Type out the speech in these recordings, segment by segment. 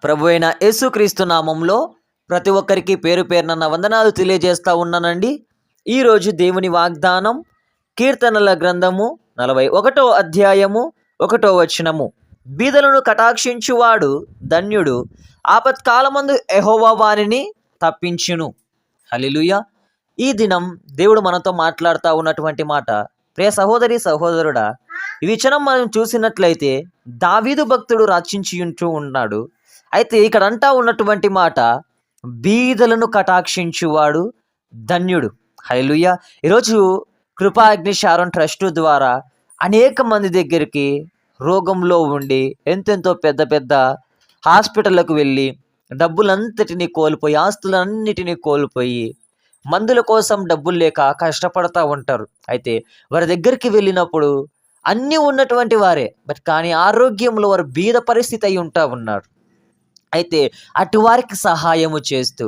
ప్రభు అయిన యేసుక్రీస్తు నామంలో ప్రతి ఒక్కరికి పేరు పేరున నా వందనాలు తెలియజేస్తా ఉన్నానండి. ఈరోజు దేవుని వాగ్దానం కీర్తనల గ్రంథము 41వ అధ్యాయము 1వ వచనము. బీదలను కటాక్షించువాడు ధన్యుడు, ఆపత్కాలమందు యెహోవా వారిని తప్పించును. హల్లెలూయా. ఈ దినం దేవుడు మనతో మాట్లాడుతూ ఉన్నటువంటి మాట, ప్రియ సహోదరి సహోదరుడా, ఈ వచనం మనం చూసినట్లయితే దావీదు భక్తుడు రచించి ఉన్నాడు. అయితే ఇక్కడ అంటా ఉన్నటువంటి మాట, బీదలను కటాక్షించువాడు ధన్యుడు. హల్లెలూయా. ఈరోజు కృపా అగ్ని షారోన్ ట్రస్ట్ ద్వారా అనేక మంది దగ్గరికి రోగంలో ఉండి ఎంతెంతో పెద్ద పెద్ద హాస్పిటళ్లకు వెళ్ళి డబ్బులంతటినీ కోల్పోయి, ఆస్తులన్నిటినీ కోల్పోయి, మందుల కోసం డబ్బులు లేక కష్టపడతా ఉంటారు. అయితే వారి దగ్గరికి వెళ్ళినప్పుడు అన్నీ ఉన్నటువంటి వారే, కానీ ఆరోగ్యంలో వారు బీద పరిస్థితి అయి ఉన్నారు. అయితే అటువారికి సహాయము చేస్తూ,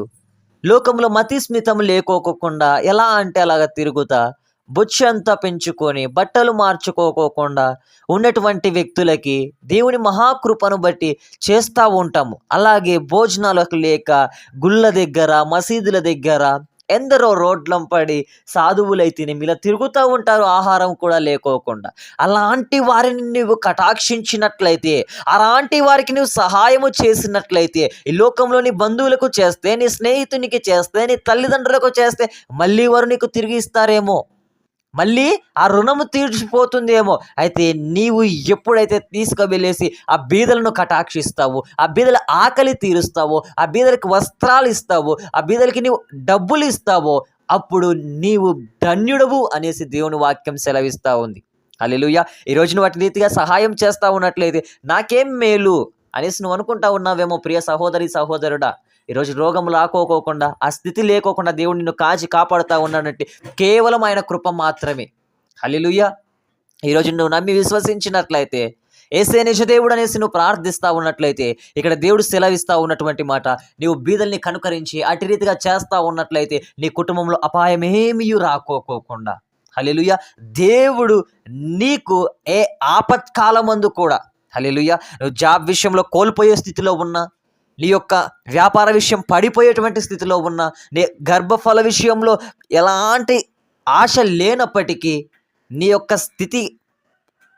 లోకంలో మతిస్మితం లేకోకుండా ఎలా అంటే అలాగా తిరుగుతా, బొచ్చంతా పెంచుకొని బట్టలు మార్చుకోకుండా ఉన్నటువంటి వ్యక్తులకి దేవుని మహాకృపను బట్టి చేస్తూ ఉంటాము. అలాగే భోజనాలకు లేక గుళ్ళ దగ్గర, మసీదుల దగ్గర ఎందరో రోడ్లం పడి సాధువులైతేనే ఇలా తిరుగుతూ ఉంటారు, ఆహారం కూడా లేకోకుండా. అలాంటి వారిని నువ్వు కటాక్షించినట్లయితే, అలాంటి వారికి నువ్వు సహాయము చేసినట్లయితే, ఈ లోకంలో నీ బంధువులకు చేస్తే, నీ స్నేహితునికి చేస్తే, నీ తల్లిదండ్రులకు చేస్తే మళ్ళీ వారు నీకు తిరిగి ఇస్తారేమో, మళ్ళీ ఆ రుణము తీర్చిపోతుందేమో. అయితే నీవు ఎప్పుడైతే తీసుకువెళ్ళేసి ఆ బీదలను కటాక్షిస్తావో, ఆ బీదల ఆకలి తీరుస్తావో, ఆ బీదలకు వస్త్రాలు ఇస్తావో, ఆ బీదలకి నీవు డబ్బులు ఇస్తావో, అప్పుడు నీవు ధన్యుడవు అనేసి దేవుని వాక్యం సెలవిస్తూ ఉంది. హల్లెలూయా. ఈరోజు నువ్వు అటు రీతిగా సహాయం చేస్తూ ఉన్నట్లయితే నాకేం మేలు అనేసి నువ్వు అనుకుంటా ఉన్నావేమో ప్రియ సహోదరి సహోదరుడా. ఈరోజు రోగం లాకోకోకుండా, ఆ స్థితి లేకోకుండా దేవుడు నిన్ను కాచి కాపాడుతూ ఉన్నాడంటే కేవలం ఆయన కృప మాత్రమే. హల్లెలూయా. ఈరోజు నువ్వు నమ్మి విశ్వసించినట్లయితే, యేసే నిజదేవుడు అనేసి నువ్వు ప్రార్థిస్తూ ఉన్నట్లయితే, ఇక్కడ దేవుడు సెలవిస్తూ ఉన్నటువంటి మాట, నీవు బీదల్ని కనుకరించి అటు రీతిగా చేస్తూ ఉన్నట్లయితే నీ కుటుంబంలో అపాయమేమీ రాకోకోకుండా, హల్లెలూయా, దేవుడు నీకు ఏ ఆపత్కాలమందు కూడా, హల్లెలూయా, నువ్వు జాబ్ విషయంలో కోల్పోయే స్థితిలో ఉన్నా, నీ యొక్క వ్యాపార విషయం పడిపోయేటువంటి స్థితిలో ఉన్న, నీ గర్భఫల విషయంలో ఎలాంటి ఆశ లేనప్పటికీ, నీ యొక్క స్థితి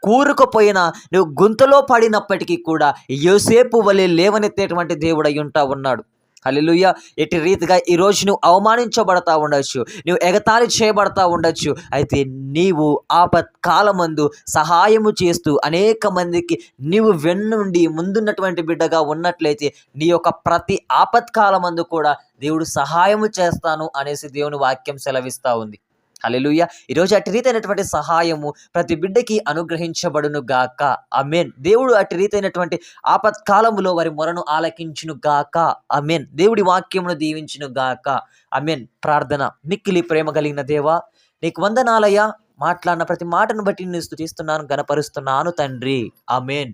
కూరుకుపోయినా, నువ్వు గుంతలో పడినప్పటికీ కూడా యోసేపు వలె లేవనెత్తేటువంటి దేవుడు అయి ఉంటా ఉన్నాడు. హల్లెలూయా. ఎట్టి రీతిగా ఈరోజు నువ్వు అవమానించబడతా ఉండొచ్చు, నువ్వు ఎగతాళి చేయబడతా ఉండొచ్చు. అయితే నీవు ఆపత్కాలమందు సహాయము చేస్తూ అనేక మందికి నీవు వెన్నుండి ముందున్నటువంటి బిడ్డగా ఉన్నట్లయితే, నీ యొక్క ప్రతి ఆపత్కాలమందు కూడా దేవుడు సహాయము చేస్తాను అనేసి దేవుని వాక్యం సెలవిస్తూ ఉంది. హల్లెలూయా. ఈరోజు అటు రీతైనటువంటి సహాయము ప్రతి బిడ్డకి అనుగ్రహించబడును గాక. ఆమేన్. దేవుడు అటు రీతైనటువంటి ఆపత్కాలములో వారి మొరను ఆలకించును గాక. ఆమేన్. దేవుడి వాక్యమును దీవించును గాక. ఆమేన్. ప్రార్థన. మిక్కిలి ప్రేమ కలిగిన దేవా, నీకు వందనాలయ్యా. మాట్లాడిన ప్రతి మాటను బట్టి నేను స్తుతిస్తున్నాను, గణపరుస్తున్నాను తండ్రి. ఆమేన్.